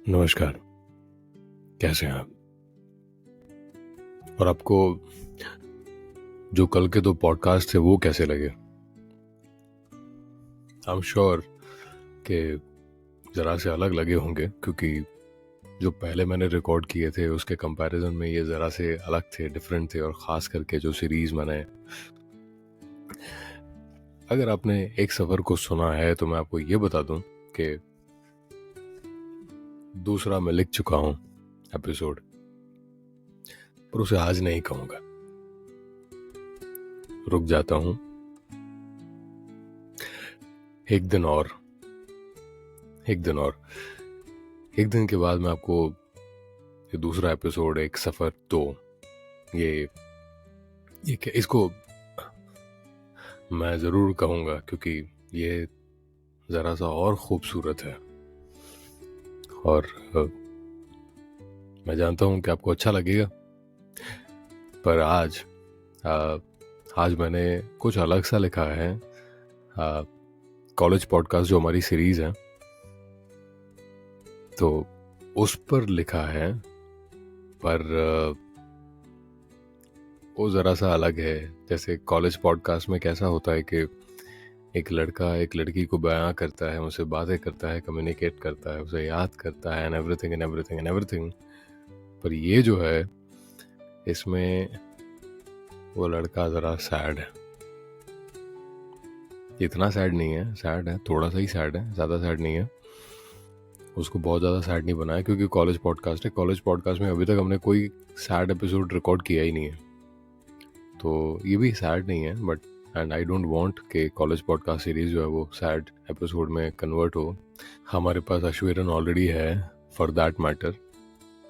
नमस्कार। कैसे हैं आप? और आपको जो कल के 2 पॉडकास्ट थे वो कैसे लगे? आई एम श्योर कि ज़रा से अलग लगे होंगे, क्योंकि जो पहले मैंने रिकॉर्ड किए थे उसके कंपैरिजन में ये ज़रा से अलग थे, डिफरेंट थे, और ख़ास करके जो सीरीज़ मैंने, अगर आपने एक सफ़र को सुना है तो मैं आपको ये बता दूं कि दूसरा मैं लिख चुका हूं एपिसोड, पर उसे आज नहीं कहूँगा। रुक जाता हूं एक दिन और, एक दिन के बाद मैं आपको ये दूसरा एपिसोड, एक सफ़र, तो ये इसको मैं ज़रूर कहूँगा, क्योंकि ये ज़रा सा और ख़ूबसूरत है। और मैं जानता हूँ कि आपको अच्छा लगेगा, पर आज मैंने कुछ अलग सा लिखा है। कॉलेज पॉडकास्ट जो हमारी सीरीज़ है, तो उस पर लिखा है, पर वो ज़रा सा अलग है। जैसे कॉलेज पॉडकास्ट में कैसा होता है कि एक लड़का एक लड़की को बयां करता है, उनसे बातें करता है, कम्युनिकेट करता है, उसे याद करता है, एंड एवरीथिंग। पर ये जो है, इसमें वो लड़का ज़रा सैड है। इतना सैड नहीं है, सैड है, थोड़ा सा ही सैड है, ज़्यादा सैड नहीं है। उसको बहुत ज़्यादा सैड नहीं बनाया, क्योंकि कॉलेज पॉडकास्ट है। कॉलेज पॉडकास्ट में अभी तक हमने कोई सैड एपिसोड रिकॉर्ड किया ही नहीं है, तो ये भी सैड नहीं है। But and I don't want कि कॉलेज पॉडकास्ट सीरीज़ जो है वो सैड एपिसोड में कन्वर्ट हो। हमारे पास अश्वेरन ऑलरेडी है, फॉर दैट मैटर।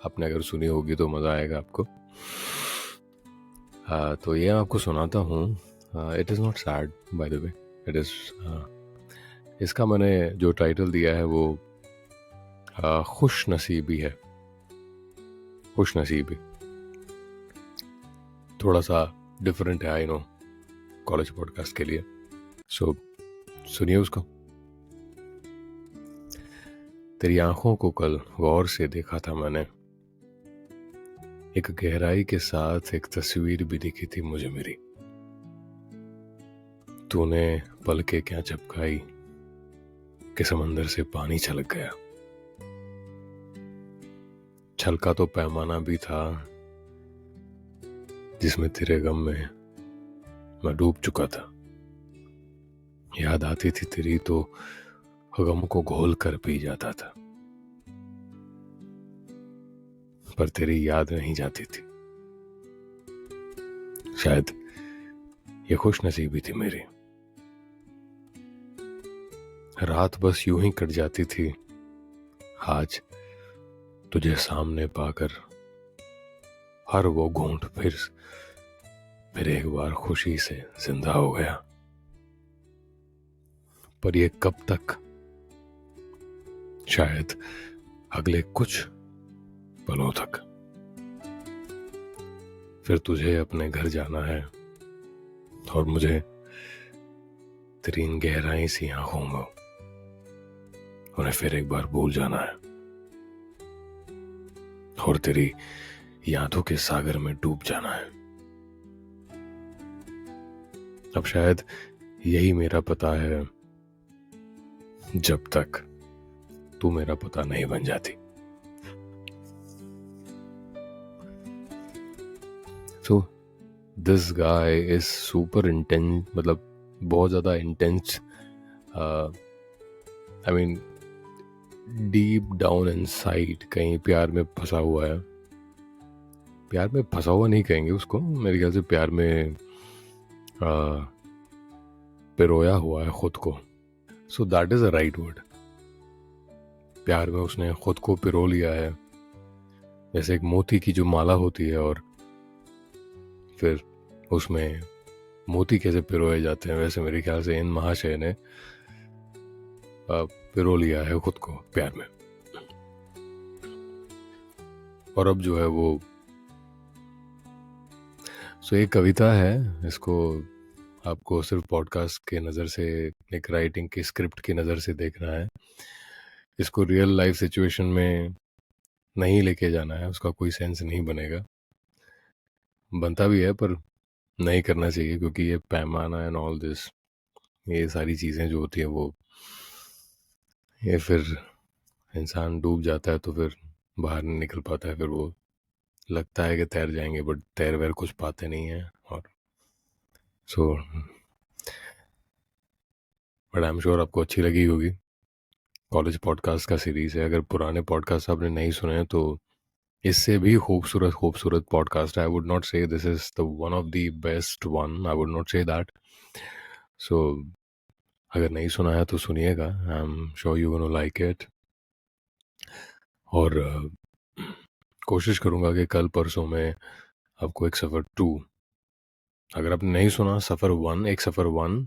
आपने अगर सुनी होगी तो मज़ा आएगा आपको। तो ये आपको सुनाता हूँ। It is not sad, by the way. It is, इसका मैंने जो टाइटल दिया है वो खुश नसीबी है। खुश नसीबी थोड़ा सा डिफरेंट है, आई नो, कॉलेज पॉडकास्ट के लिए। सो सुनिए उसको। तेरी आंखों को कल गौर से देखा था मैंने, एक गहराई के साथ एक तस्वीर भी दिखी थी मुझे मेरी। तूने पलके क्या झपकाई कि समंदर से पानी छलक गया। छलका तो पैमाना भी था जिसमें तेरे गम में मैं डूब चुका था। याद आती थी तेरी तो गम को घोल कर पी जाता था, पर तेरी याद नहीं जाती थी। शायद ये खुश नसीबी थी मेरी। रात बस यूं ही कट जाती थी, आज तुझे सामने पाकर हर वो घूंट फिर एक बार खुशी से जिंदा हो गया। पर ये कब तक? शायद अगले कुछ पलों तक। फिर तुझे अपने घर जाना है और मुझे तेरी इन गहराई सी आंखों में उन्हें फिर एक बार भूल जाना है, और तेरी यादों के सागर में डूब जाना है। अब शायद यही मेरा पता है, जब तक तू मेरा पता नहीं बन जाती। So this guy is super intense, मतलब बहुत ज़्यादा intense. I mean deep down inside कहीं प्यार में फंसा हुआ है। प्यार में फंसा हुआ नहीं कहेंगे उसको, मेरे ख्याल से प्यार में पिरोया हुआ है खुद को। So that is a right word. प्यार में उसने खुद को पिरो लिया है, जैसे एक मोती की जो माला होती है और फिर उसमें मोती कैसे पिरोए जाते हैं, वैसे मेरे ख्याल से इन महाशय ने पिरो लिया है खुद को प्यार में। और अब जो है वो, सो एक कविता है, इसको आपको सिर्फ पॉडकास्ट के नज़र से, एक राइटिंग की स्क्रिप्ट की नज़र से देखना है। इसको रियल लाइफ सिचुएशन में नहीं लेके जाना है, उसका कोई सेंस नहीं बनेगा। बनता भी है पर नहीं करना चाहिए, क्योंकि ये पैमाना एंड ऑल दिस, ये सारी चीज़ें जो होती हैं वो, ये फिर इंसान डूब जाता है तो फिर बाहर नहीं निकल पाता है। फिर वो लगता है कि तैर जाएंगे, बट तैर वैर कुछ पाते नहीं हैं। और so but I am sure आपको अच्छी लगी होगी। कॉलेज पॉडकास्ट का सीरीज़ है, अगर पुराने पॉडकास्ट आपने नहीं सुने हैं तो इससे भी खूबसूरत खूबसूरत पॉडकास्ट है। I would not say this is the one of the best one, I would not say that. So अगर नहीं सुना है तो सुनिएगा, I am sure you gonna like it. और कोशिश करूँगा कि कल परसों में आपको एक सफ़र टू, अगर आपने नहीं सुना सफ़र वन, एक सफ़र वन,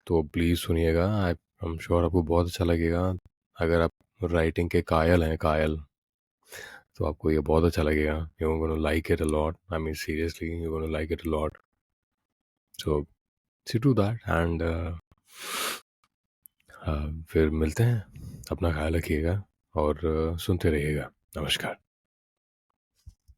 तो प्लीज़ सुनिएगा। आई एम श्योर आपको बहुत अच्छा लगेगा। अगर आप राइटिंग के कायल हैं, कायल, तो आपको ये बहुत अच्छा लगेगा। You gonna like it a lot, I mean seriously you gonna like it a lot. So see to that and फिर मिलते हैं। अपना ख्याल रखिएगा और सुनते रहिएगा। नमस्कार।